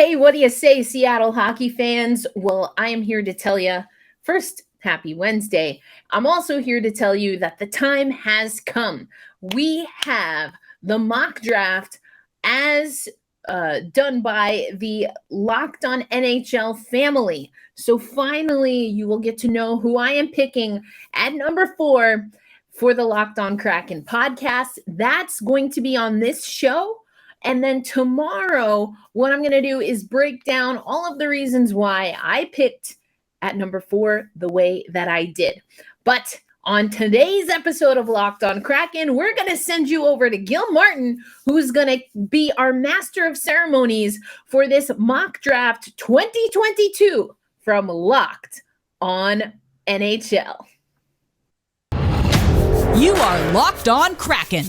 Hey, what do you say, Seattle hockey fans? Well, I am here to tell you, first, happy Wednesday. I'm also here to tell you that the time has come. We have the mock draft as done by the Locked On NHL family. So finally, you will get to know who I am picking at number 4 for the Locked On Kraken podcast. That's going to be on this show. And then tomorrow, what I'm going to do is break down all of the reasons why I picked at number 4 the way that I did. But on today's episode of Locked On Kraken, we're going to send you over to Gil Martin, who's going to be our master of ceremonies for this mock draft 2022 from Locked On NHL. You are Locked On Kraken,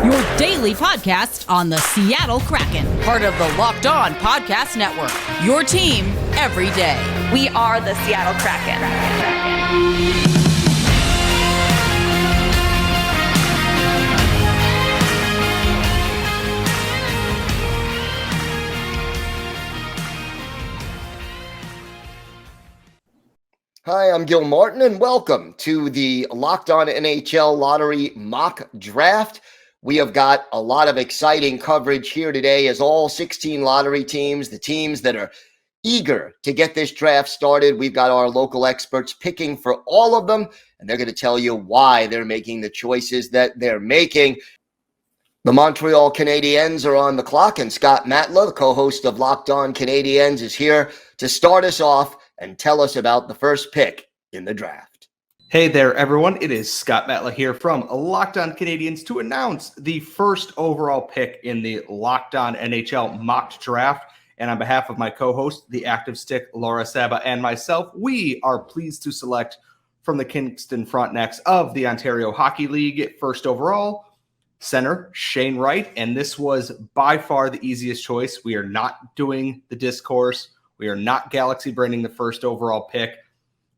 your daily podcast on the Seattle Kraken, part of the Locked On Podcast Network, your team every day. We are the Seattle Kraken. Hi, I'm Gil Martin, and welcome to the Locked On NHL Lottery Mock Draft. We have got a lot of exciting coverage here today as all 16 lottery teams, the teams that are eager to get this draft started. We've got our local experts picking for all of them, and they're going to tell you why they're making the choices that they're making. The Montreal Canadiens are on the clock, and Scott Matla, the co-host of Locked On Canadiens, is here to start us off and tell us about the first pick in the draft. Hey there, everyone. It is Scott Matla here from Locked On Canadiens to announce the first overall pick in the Locked On NHL Mock Draft. And on behalf of my co-host, the active stick, Laura Saba, and myself, we are pleased to select from the Kingston Frontenacs of the Ontario Hockey League, first overall, center Shane Wright. And this was by far the easiest choice. We are not doing the discourse. We are not galaxy branding the first overall pick.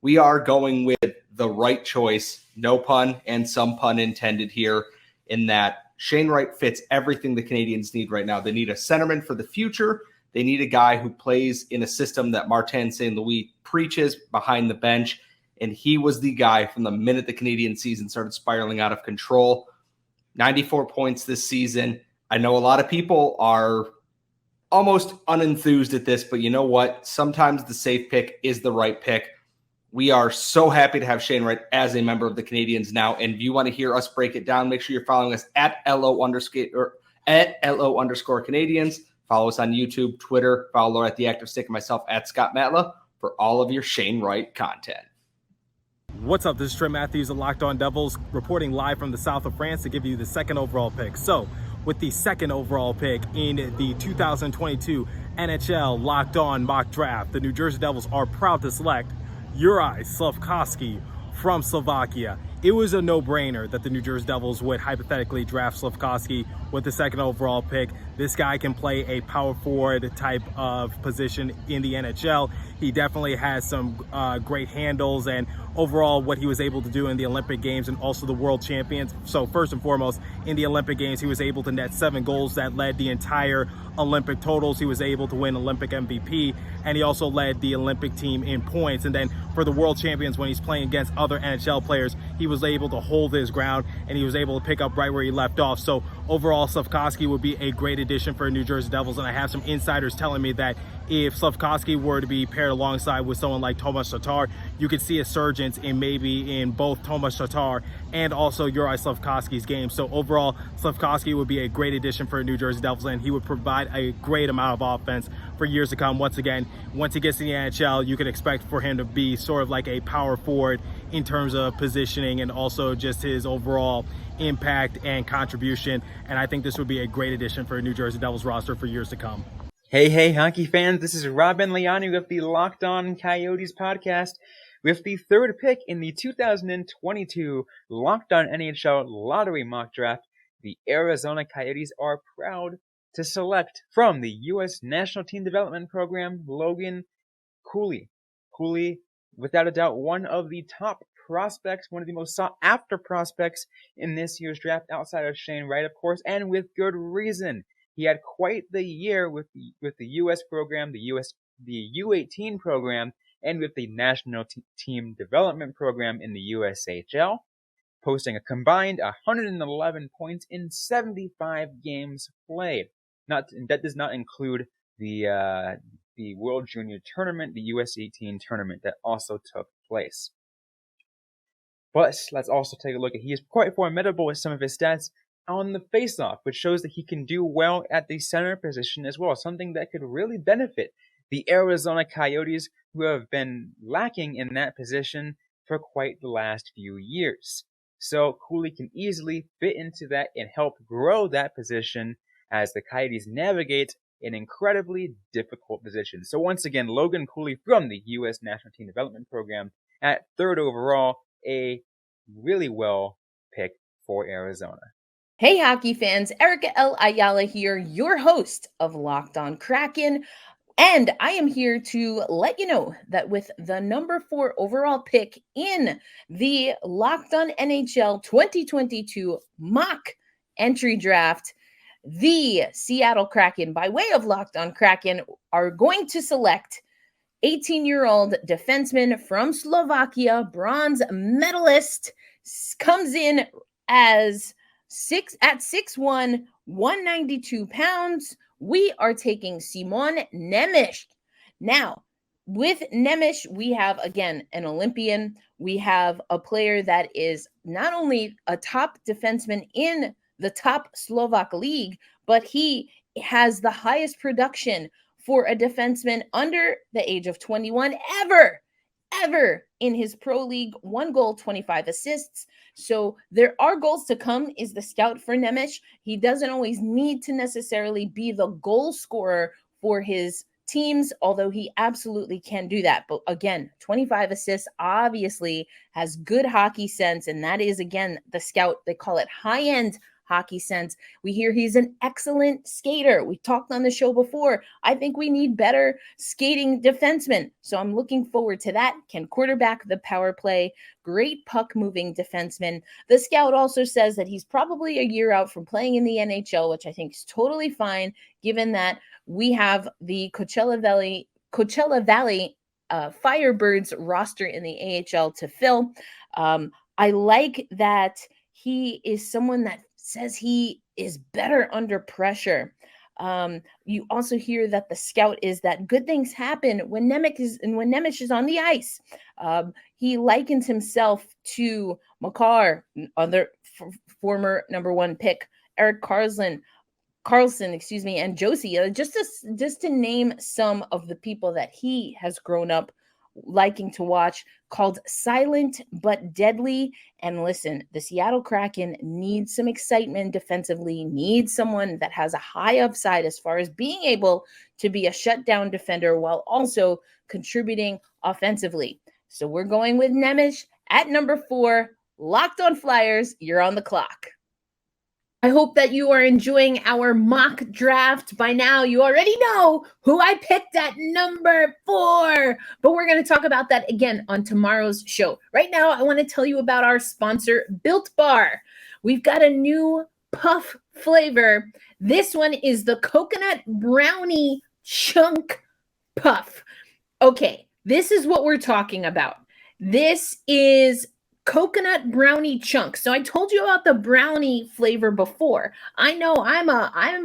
We are going with the right choice, no pun and some pun intended here, in that Shane Wright fits everything the Canadiens need right now. They need a centerman for the future. They need a guy who plays in a system that Martin St. Louis preaches behind the bench, and he was the guy from the minute the Canadian season started spiraling out of control. 94 points this season. I know a lot of people are almost unenthused at this, but you know what? Sometimes the safe pick is the right pick. We are so happy to have Shane Wright as a member of the Canadiens now. And if you want to hear us break it down, make sure you're following us at LO_Canadiens. Follow us on YouTube, Twitter, follow Laura at The Active Stick, and myself at Scott Matla for all of your Shane Wright content. What's up? This is Trey Matthews of Locked On Devils, reporting live from the south of France to give you the second overall pick. So, with the second overall pick in the 2022 NHL Locked On Mock Draft, the New Jersey Devils are proud to select Juraj Slafkovský from Slovakia. It was a no-brainer that the New Jersey Devils would hypothetically draft Slafkovský with the second overall pick. This guy can play a power forward type of position in the NHL. He definitely has some great handles, and overall what he was able to do in the Olympic Games and also the World Champions. So first and foremost, in the Olympic Games, he was able to net 7 goals that led the entire Olympic totals. He was able to win Olympic MVP, and he also led the Olympic team in points. And then for the World Champions, when he's playing against other NHL players, he was able to hold his ground, and he was able to pick up right where he left off. So overall, Slafkovský would be a great addition for New Jersey Devils, and I have some insiders telling me that if Slafkovský were to be paired alongside with someone like Tomas Tatar, you could see a surge in both Tomas Tatar and also Juraj Slafkovský's game. So overall, Slafkovský would be a great addition for New Jersey Devils, and he would provide a great amount of offense for years to come. Once again, once he gets to the NHL, you can expect for him to be sort of like a power forward in terms of positioning and also just his overall impact and contribution. And I think this would be a great addition for a New Jersey Devils roster for years to come. Hey, hockey fans, this is Robin Liani with the Locked On Coyotes podcast with the third pick in the 2022 Locked On NHL Lottery Mock Draft. The Arizona Coyotes are proud to select from the U.S. National Team Development Program Logan Cooley. Cooley, without a doubt, one of the top prospects, one of the most sought-after prospects in this year's draft outside of Shane Wright, of course, and with good reason. He had quite the year with the U.S. program, the U18 program, and with the National Team Development Program in the USHL, posting a combined 111 points in 75 games played. That does not include the World Junior Tournament, the US18 tournament that also took place. But let's also take a look at he is quite formidable with some of his stats on the faceoff, which shows that he can do well at the center position as well, something that could really benefit the Arizona Coyotes, who have been lacking in that position for quite the last few years. So Cooley can easily fit into that and help grow that position as the Coyotes navigate an incredibly difficult position. So once again, Logan Cooley from the U.S. National Team Development Program at 3rd overall, a really well pick for Arizona. Hey, hockey fans, Erica L. Ayala here, your host of Locked On Kraken. And I am here to let you know that with the number 4 overall pick in the Locked On NHL 2022 mock entry draft, the Seattle Kraken, by way of Locked On Kraken, are going to select 18-year-old defenseman from Slovakia, bronze medalist, comes in as 6'1", 192 pounds. We are taking Šimon Nemec. Now, with Nemec, we have, again, an Olympian. We have a player that is not only a top defenseman in the top Slovak league, but he has the highest production for a defenseman under the age of 21 ever in his pro league. 1 goal, 25 assists. So there are goals to come is the scout for Nemec. He doesn't always need to necessarily be the goal scorer for his teams, although he absolutely can do that. But again, 25 assists obviously has good hockey sense. And that is, again, the scout. They call it high-end hockey sense. We hear he's an excellent skater. We talked on the show before. I think we need better skating defensemen. So I'm looking forward to that. Can quarterback the power play. Great puck moving defenseman. The scout also says that he's probably a year out from playing in the NHL, which I think is totally fine, given that we have the Coachella Valley Firebirds roster in the AHL to fill. I like that he is someone that says he is better under pressure. You also hear that the scout is that good things happen when Nemec is on the ice. He likens himself to Makar, other former number 1 pick, Erik Karlsson, and Josie, just to name some of the people that he has grown up liking to watch, called Silent but Deadly. And listen, the Seattle Kraken needs some excitement defensively, needs someone that has a high upside as far as being able to be a shutdown defender while also contributing offensively. So we're going with Nemec at number 4. Locked on Flyers, you're on the clock. I hope that you are enjoying our mock draft. By now, you already know who I picked at number 4, but we're going to talk about that again on tomorrow's show. Right now, I want to tell you about our sponsor, Built Bar. We've got a new puff flavor. This one is the coconut brownie chunk puff. Okay, this is what we're talking about. This is coconut brownie chunks. So I told you about the brownie flavor before. I know I'm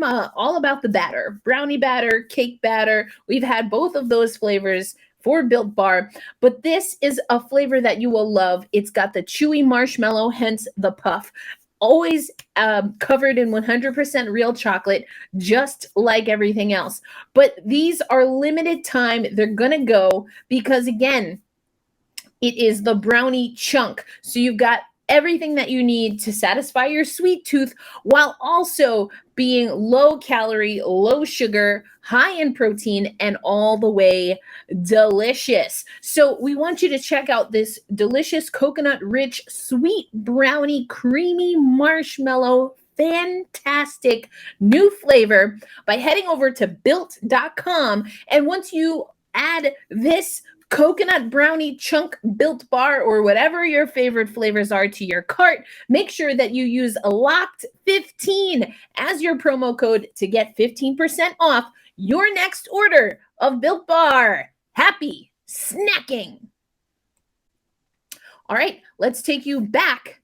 all about the batter, brownie batter, cake batter. We've had both of those flavors for Built Bar, but this is a flavor that you will love. It's got the chewy marshmallow, hence the puff. Always covered in 100% real chocolate, just like everything else. But these are limited time. They're going to go because, again, it is the brownie chunk. So you've got everything that you need to satisfy your sweet tooth while also being low calorie, low sugar, high in protein, and all the way delicious. So we want you to check out this delicious coconut-rich, sweet brownie, creamy marshmallow, fantastic new flavor by heading over to built.com. And once you add this coconut brownie chunk Built Bar, or whatever your favorite flavors are to your cart. Make sure that you use LOCKED15 as your promo code to get 15% off your next order of Built Bar. Happy snacking. All right, let's take you back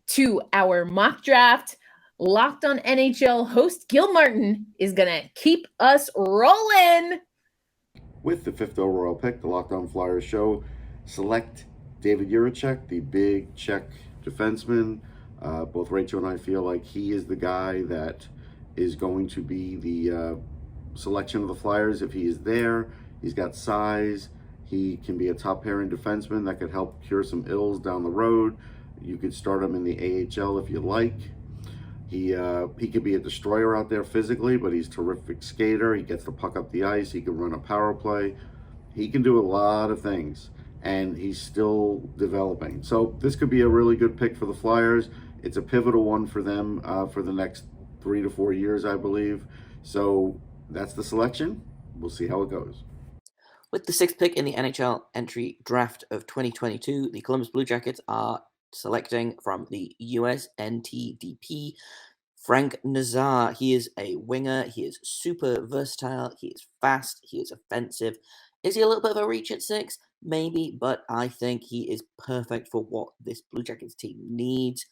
to our mock draft. Locked on NHL host Gil Martin is going to keep us rolling. With the 5th overall pick, the Locked On Flyers show select David Jiricek, the big Czech defenseman. Both Rachel and I feel like he is the guy that is going to be the selection of the Flyers. If he is there, he's got size. He can be a top pairing defenseman that could help cure some ills down the road. You could start him in the AHL if you like. He could be a destroyer out there physically, but he's a terrific skater. He gets the puck up the ice. He can run a power play. He can do a lot of things, and he's still developing. So this could be a really good pick for the Flyers. It's a pivotal one for them for the next 3 to 4 years, I believe. So that's the selection. We'll see how it goes. With the 6th pick in the NHL entry draft of 2022, the Columbus Blue Jackets are selecting from the USNTDP, Frank Nazar. He is a winger. He is super versatile. He is fast. He is offensive. Is he a little bit of a reach at 6? Maybe, but I think he is perfect for what this Blue Jackets team needs.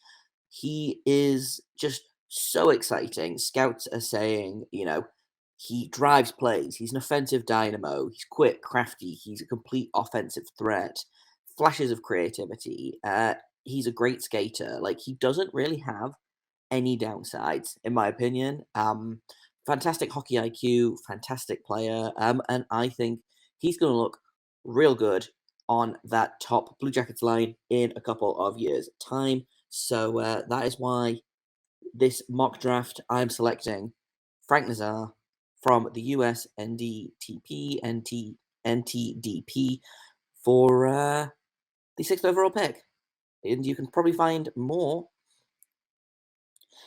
He is just so exciting. Scouts are saying, he drives plays. He's an offensive dynamo. He's quick, crafty. He's a complete offensive threat. Flashes of creativity. He's a great skater. He doesn't really have any downsides, in my opinion. Fantastic hockey IQ, fantastic player, and I think he's going to look real good on that top Blue Jackets line in a couple of years' time. So that is why this mock draft I'm selecting Frank Nazar from the US NTDP for the 6th overall pick. And you can probably find more.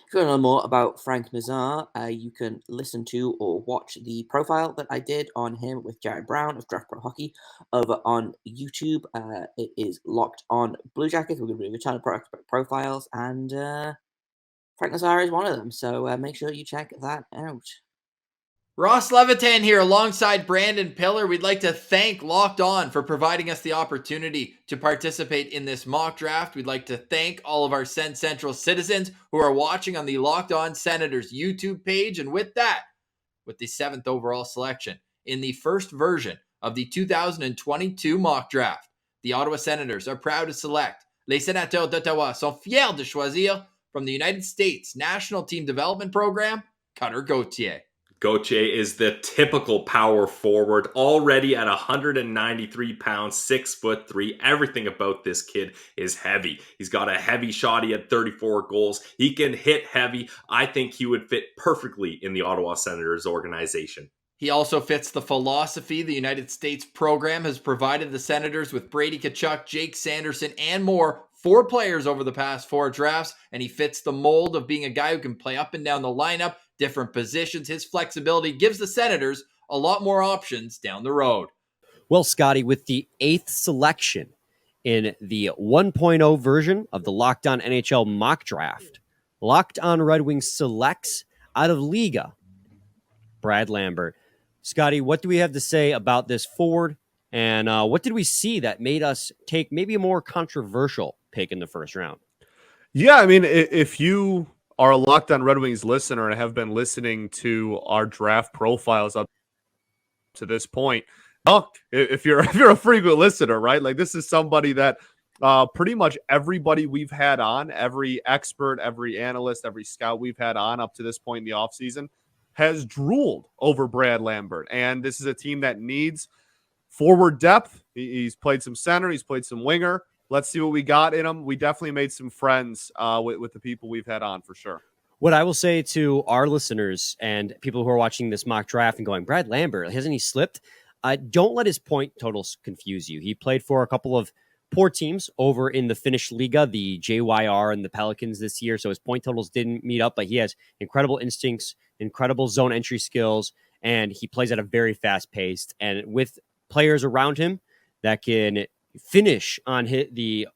If you want to know more about Frank Nazar, you can listen to or watch the profile that I did on him with Jared Brown of Draft Pro Hockey over on YouTube. It is Locked On Blue Jackets. We're going to be doing a ton of profiles, and Frank Nazar is one of them. So make sure you check that out. Ross Levitan here alongside Brandon Pillar. We'd like to thank Locked On for providing us the opportunity to participate in this mock draft. We'd like to thank all of our Send Central citizens who are watching on the Locked On Senators YouTube page. And with that, with the 7th overall selection in the first version of the 2022 mock draft, the Ottawa Senators are proud to select Les Sénateurs d'Ottawa sont fiers de choisir from the United States National Team Development Program, Cutter Gauthier. Gauthier is the typical power forward, already at 193 pounds, 6'3". Everything about this kid is heavy. He's got a heavy shot. He had 34 goals. He can hit heavy. I think he would fit perfectly in the Ottawa Senators organization. He also fits the philosophy the United States program has provided the Senators with Brady Tkachuk, Jake Sanderson, and more. 4 players over the past 4 drafts, and he fits the mold of being a guy who can play up and down the lineup, different positions. His flexibility gives the Senators a lot more options down the road. Well, Scotty, with the 8th selection in the 1.0 version of the Locked On NHL Mock Draft, Locked On Red Wings selects out of Liga Brad Lambert. Scotty, what do we have to say about this forward? And what did we see that made us take maybe a more controversial pick in the first round? Yeah, I mean, if you are a Locked On Red Wings listener and have been listening to our draft profiles up to this point, if you're a frequent listener, right? This is somebody that pretty much everybody we've had on, every expert, every analyst, every scout we've had on up to this point in the offseason has drooled over Brad Lambert. And this is a team that needs forward depth. He's played some center. He's played some winger. Let's see what we got in him. We definitely made some friends with the people we've had on for sure. What I will say to our listeners and people who are watching this mock draft and going, Brad Lambert, hasn't he slipped? Don't let his point totals confuse you. He played for a couple of poor teams over in the Finnish Liga, the JYR and the Pelicans this year. So his point totals didn't meet up, but he has incredible instincts, incredible zone entry skills, and he plays at a very fast pace. And with players around him that can finish on the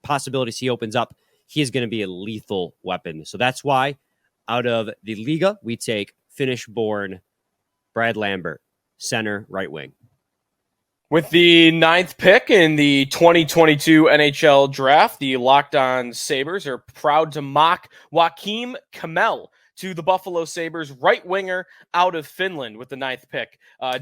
possibilities he opens up, he is going to be a lethal weapon. So that's why out of the Liga, we take Finnish-born Brad Lambert, center, right wing. With the 9th pick in the 2022 NHL Draft, the Locked On Sabres are proud to mock Joakim Kemell to the Buffalo Sabres, right winger out of Finland with the 9th pick.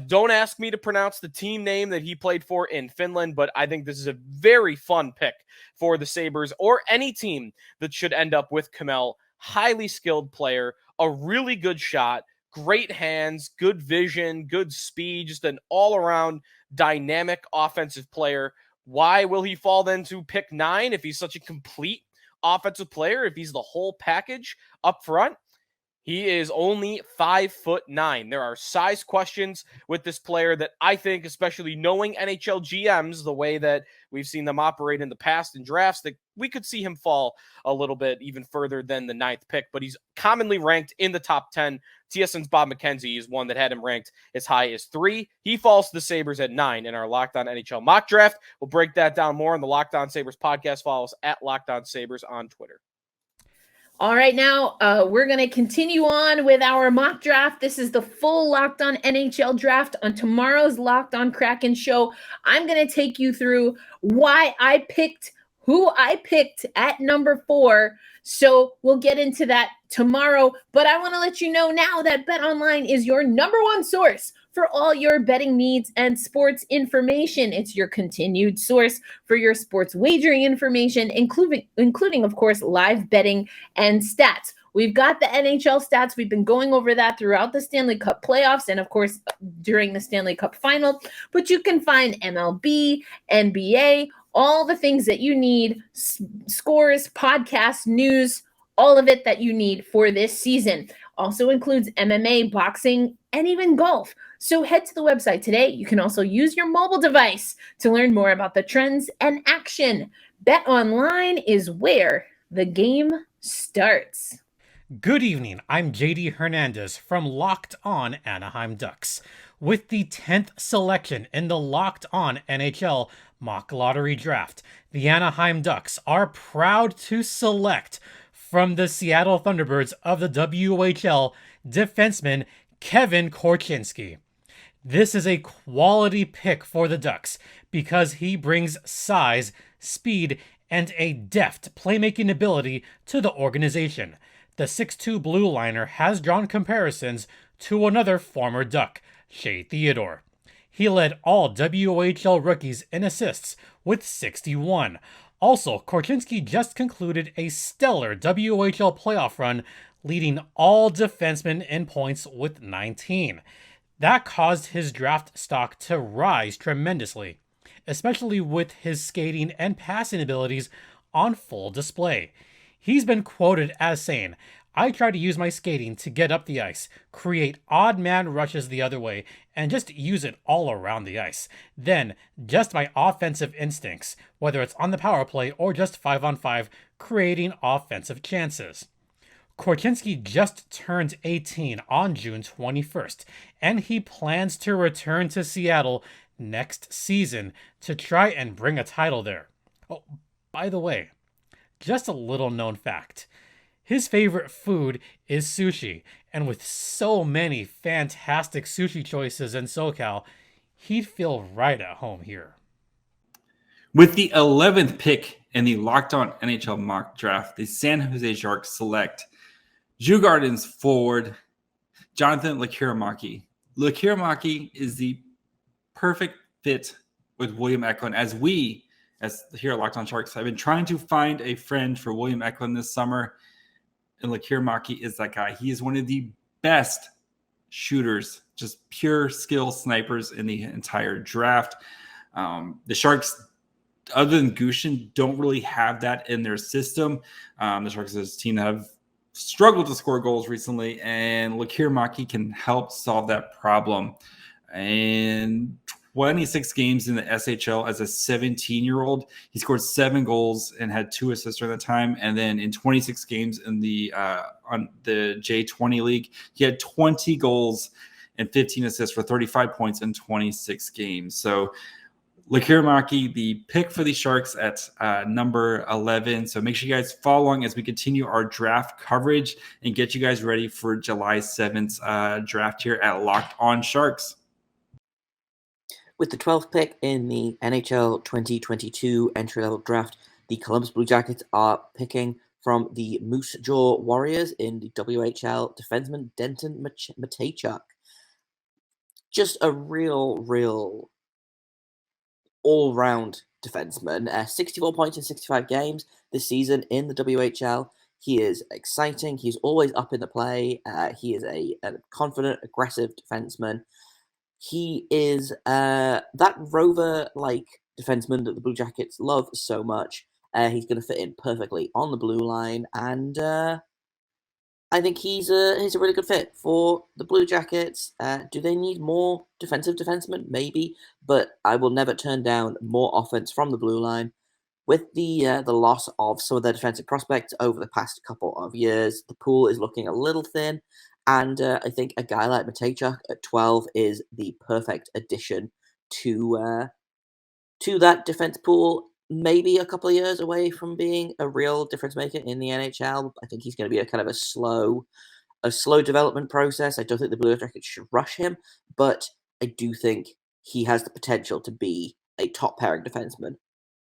Don't ask me to pronounce the team name that he played for in Finland, but I think this is a very fun pick for the Sabres or any team that should end up with Kemell. Highly skilled player, a really good shot, great hands, good vision, good speed, just an all-around dynamic offensive player. Why will he fall then to pick 9 if he's such a complete offensive player, if he's the whole package up front? He is only 5'9". There are size questions with this player that I think, especially knowing NHL GMs, the way that we've seen them operate in the past in drafts, that we could see him fall a little bit even further than the 9th pick, but he's commonly ranked in the top 10. TSN's Bob McKenzie is one that had him ranked as high as 3. He falls to the Sabres at 9 in our Locked On NHL mock draft. We'll break that down more on the Locked On Sabres podcast. Follow us at Locked On Sabres on Twitter. All right, now we're going to continue on with our mock draft. This is the full Locked On NHL draft. On tomorrow's Locked On Kraken show, I'm going to take you through why I picked who I picked at number 4. So we'll get into that tomorrow. But I want to let you know now that BetOnline is your number 1 source for all your betting needs and sports information. It's your continued source for your sports wagering information, including, of course, live betting and stats. We've got the NHL stats. We've been going over that throughout the Stanley Cup playoffs and, of course, during the Stanley Cup final. But you can find MLB, NBA, all the things that you need, scores, podcasts, news, all of it that you need for this season. Also includes MMA, boxing, and even golf. So head to the website today. You can also use your mobile device to learn more about the trends and action. BetOnline is where the game starts. Good evening. I'm JD Hernandez from Locked On Anaheim Ducks. With the 10th selection in the Locked On NHL Mock Lottery Draft, the Anaheim Ducks are proud to select from the Seattle Thunderbirds of the WHL defenseman Kevin Korchinski. This is a quality pick for the Ducks because he brings size, speed, and a deft playmaking ability to the organization. The 6'2" blue liner has drawn comparisons to another former Duck, Shea Theodore. He led all WHL rookies in assists with 61. Also, Korchinski just concluded a stellar WHL playoff run, leading all defensemen in points with 19. That caused his draft stock to rise tremendously, especially with his skating and passing abilities on full display. He's been quoted as saying, "I try to use my skating to get up the ice, create odd man rushes the other way, and just use it all around the ice. Then, just my offensive instincts, whether it's on the power play or just 5-on-5, creating offensive chances." Korchinski just turned 18 on June 21st, and he plans to return to Seattle next season to try and bring a title there. Oh, by the way, just a little known fact. His favorite food is sushi, and with so many fantastic sushi choices in SoCal, he'd feel right at home here. With the 11th pick in the Locked On NHL Mock Draft, the San Jose Sharks select Djurgården's forward, Jonathan Lekkerimäki. Lekkerimäki is the perfect fit with William Eklund, as we, as here at Locked On Sharks, have been trying to find a friend for William Eklund this summer, and Lekkerimäki is that guy. He is one of the best shooters, just pure skill snipers in the entire draft. The Sharks, other than Gushin, don't really have that in their system. The Sharks is a team that have struggled to score goals recently, and Lekkerimäki can help solve that problem. And 26 games in the SHL as a 17-year-old, he scored 7 goals and had 2 assists during that time. And then in 26 games in the on the J20 league, he had 20 goals and 15 assists for 35 points in 26 games. So Lakiramaki, the pick for the Sharks at number 11. So make sure you guys follow along as we continue our draft coverage and get you guys ready for July 7th draft here at Locked On Sharks. With the 12th pick in the NHL 2022 entry-level draft, the Columbus Blue Jackets are picking from the Moose Jaw Warriors in the WHL defenseman Denton Mateychuk. Just a real all-round defenseman. 64 points in 65 games this season in the WHL. He is exciting. He's always up in the play. He is a confident, aggressive defenseman. He is that rover-like defenseman that the Blue Jackets love so much. He's going to fit in perfectly on the blue line, and I think he's a really good fit for the Blue Jackets. Do they need more defensive defensemen? Maybe, but I will never turn down more offense from the blue line. With the loss of some of their defensive prospects over the past couple of years, the pool is looking a little thin, and I think a guy like Mateychuk at 12 is the perfect addition to that defense pool. Maybe a couple of years away from being a real difference maker in the NHL. I think he's going to be a kind of a slow development process. I don't think the Blue Jackets should rush him, but I do think he has the potential to be a top pairing defenseman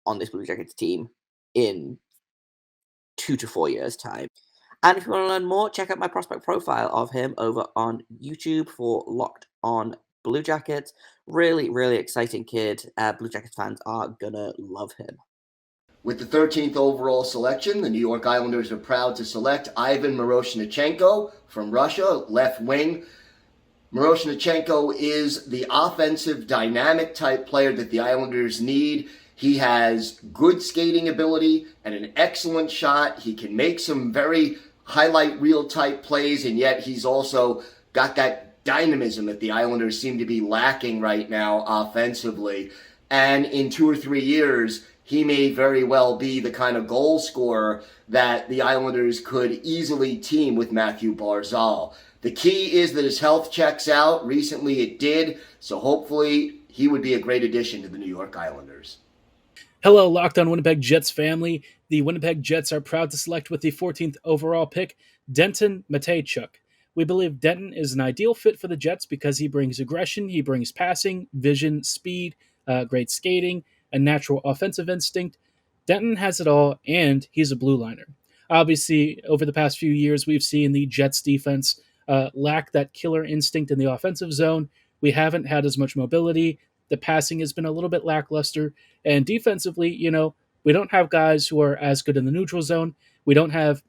on this Blue Jackets team in 2 to 4 years' time. And if you want to learn more, check out my prospect profile of him over on YouTube for Locked On Blue Jackets. Really exciting kid. Blue Jackets fans are gonna love him. With the 13th overall selection, the New York Islanders are proud to select Ivan Miroshnichenko from Russia, left wing. Miroshnichenko is the offensive, dynamic type player that the Islanders need. He has good skating ability and an excellent shot. He can make some very highlight reel type plays, and yet he's also got that dynamism that the Islanders seem to be lacking right now offensively. And in 2 or 3 years, he may very well be the kind of goal scorer that the Islanders could easily team with Matthew Barzal. The key is that his health checks out. Recently it did, so hopefully he would be a great addition to the New York Islanders. Hello, Locked On Winnipeg Jets family. The Winnipeg Jets are proud to select with the 14th overall pick, Denton Mateychuk. We believe Denton is an ideal fit for the Jets because he brings aggression, he brings passing, vision, speed, great skating, a natural offensive instinct. Denton has it all, and he's a blue liner. Obviously, over the past few years, we've seen the Jets defense lack that killer instinct in the offensive zone. We haven't had as much mobility. The passing has been a little bit lackluster. And defensively, we don't have guys who are as good in the neutral zone. We don't have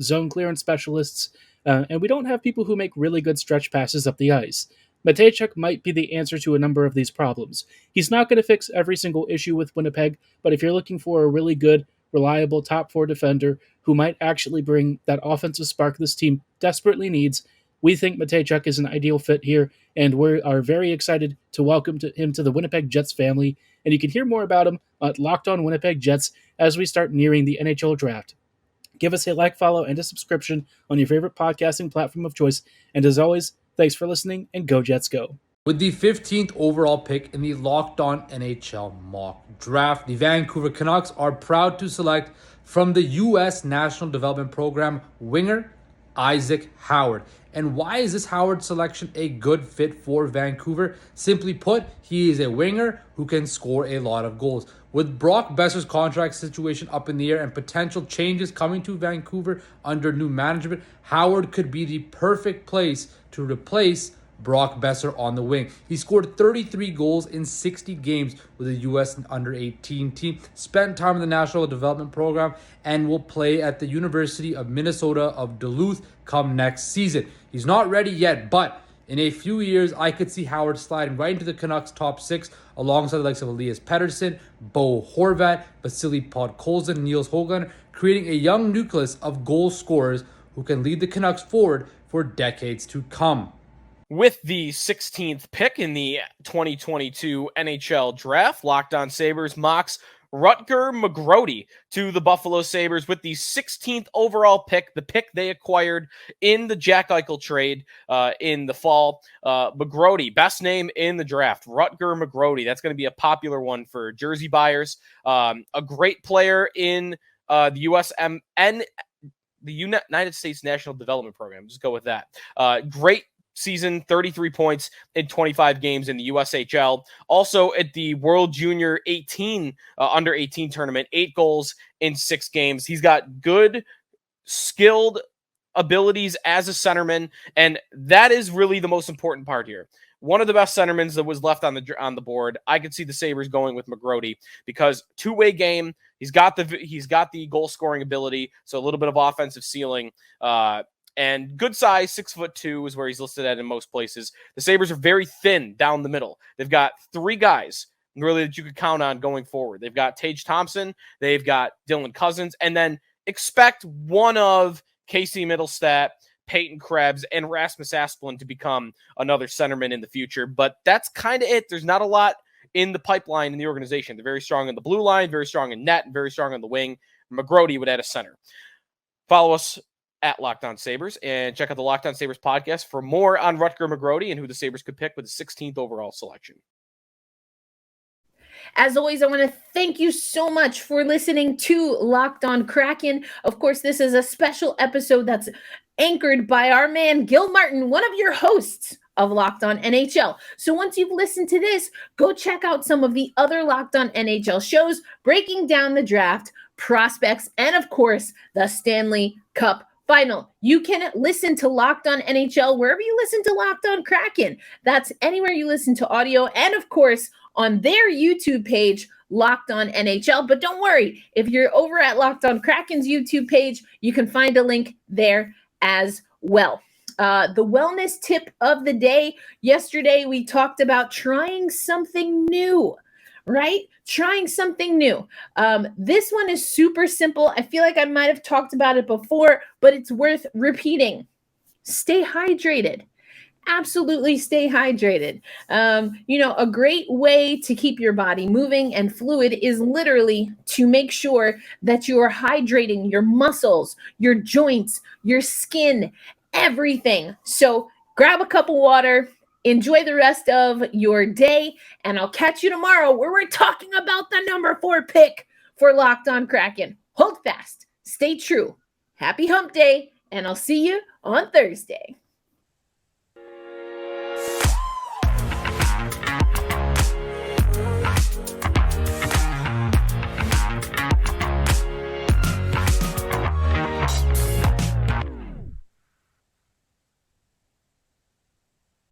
zone clearance specialists. And we don't have people who make really good stretch passes up the ice. Mateychuk might be the answer to a number of these problems. He's not going to fix every single issue with Winnipeg, but if you're looking for a really good, reliable top 4 defender who might actually bring that offensive spark this team desperately needs, we think Mateychuk is an ideal fit here, and we are very excited to welcome him to the Winnipeg Jets family. And you can hear more about him at Locked On Winnipeg Jets as we start nearing the NHL draft. Give us a like, follow, and a subscription on your favorite podcasting platform of choice. And as always, thanks for listening, and go Jets go. With the 15th overall pick in the Locked On NHL Mock Draft, the Vancouver Canucks are proud to select from the U.S. National Development Program winger Isaac Howard. And why is this Howard selection a good fit for Vancouver? Simply put, he is a winger who can score a lot of goals. With Brock Besser's contract situation up in the air and potential changes coming to Vancouver under new management, Howard could be the perfect place to replace Brock Besser on the wing. He scored 33 goals in 60 games with the U.S. under-18 team, spent time in the National Development Program, and will play at the University of Minnesota of Duluth come next season. He's not ready yet, but in a few years, I could see Howard sliding right into the Canucks' top 6 alongside the likes of Elias Pettersson, Bo Horvat, Vasily Podkolzin, and Niels Höglander, creating a young nucleus of goal scorers who can lead the Canucks forward for decades to come. With the 16th pick in the 2022 NHL Draft, Locked On Sabres mocks Rutger McGrody to the Buffalo Sabres with the 16th overall pick, the pick they acquired in the Jack Eichel trade in the fall. McGrody, best name in the draft, Rutger McGrody. That's going to be a popular one for jersey buyers. A great player in the USMN, the United States National Development Program. Just go with that. Great season, 33 points in 25 games in the USHL. Also at the World Junior 18 under 18 tournament, 8 goals in 6 games. He's got good, skilled abilities as a centerman, and that is really the most important part here. One of the best centermen that was left on the board. I could see the Sabres going with McGrody because two-way game. He's got the goal scoring ability, so a little bit of offensive ceiling. And good size, 6'2" is where he's listed at in most places. The Sabres are very thin down the middle. They've got 3 guys really that you could count on going forward. They've got Tage Thompson, they've got Dylan Cousins, and then expect one of Casey Middlestat, Peyton Krebs, and Rasmus Asplund to become another centerman in the future. But that's kind of it. There's not a lot in the pipeline in the organization. They're very strong in the blue line, very strong in net, and very strong on the wing. McGrody would add a center. Follow us at Locked On Sabres and check out the Locked On Sabres podcast for more on Rutger McGrody and who the Sabres could pick with the 16th overall selection. As always, I want to thank you so much for listening to Locked On Kraken. Of course, this is a special episode that's anchored by our man, Gil Martin, one of your hosts of Locked On NHL. So once you've listened to this, go check out some of the other Locked On NHL shows, breaking down the draft, prospects, and of course, the Stanley Cup Final. You can listen to Locked On NHL wherever you listen to Locked On Kraken. That's anywhere you listen to audio, and of course, on their YouTube page, Locked On NHL. But don't worry, if you're over at Locked On Kraken's YouTube page, you can find a link there as well. The wellness tip of the day. Yesterday, we talked about trying something new, right? Trying something new. This one is super simple. I feel like I might have talked about it before, but it's worth repeating. Stay hydrated. Absolutely stay hydrated. A great way to keep your body moving and fluid is literally to make sure that you are hydrating your muscles, your joints, your skin, everything. So grab a cup of water, enjoy the rest of your day, and I'll catch you tomorrow where we're talking about the number 4 pick for Locked On Kraken. Hold fast, stay true. Happy hump day, and I'll see you on Thursday.